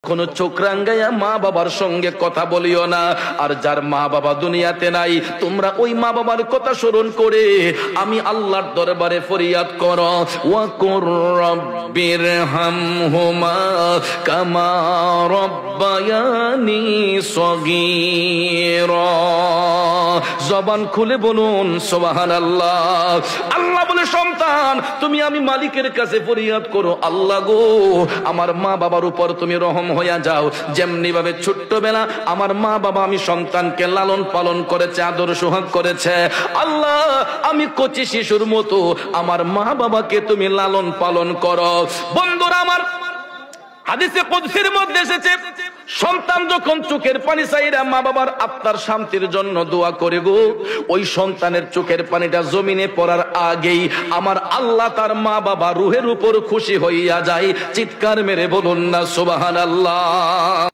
কোন চোখ রাঙ্গাইয়া মা বাবার সঙ্গে কথা বলিও না। আর যার মা বাবা দুনিয়াতে নাই, তোমরা ওই মা বাবার কথা স্মরণ করে আমি আল্লাহর দরবারে ফরিয়াদ করো, ওয়া কুর রাব্বিরহামহুমা কামা রাব্বায়ানি সগীরা। জবান খুলে বলুন সুবহানাল্লাহ। আল্লাহ বলে, সন্তান তুমি আমি মালিকের কাছে ফরিয়াদ করো, আল্লাহ গো আমার মা বাবার উপর তুমি রহম হইয়া যাও। যেমনি ভাবে ছোট্টবেলা আমার মা বাবা আমি সন্তানকে লালন পালন করেছে, আদর সোহাগ করেছে, আল্লাহ আমি কচি শিশুর মতো আমার মা বাবাকে তুমি লালন পালন করো। বন্ধুরা আমার, হাদিসে কুদসির মধ্যে এসেছে, সন্তান যখন চোখের পানি চাইরা মা বাবার আত্মার শান্তির জন্য দোয়া করে গো, ওই সন্তানের চোখের পানিটা জমিনে পড়ার আগেই আমার আল্লাহ তার মা বাবা রুহের উপর খুশি হইয়া যায়। চিৎকার মেরে বলুন না সুবহানাল্লাহ।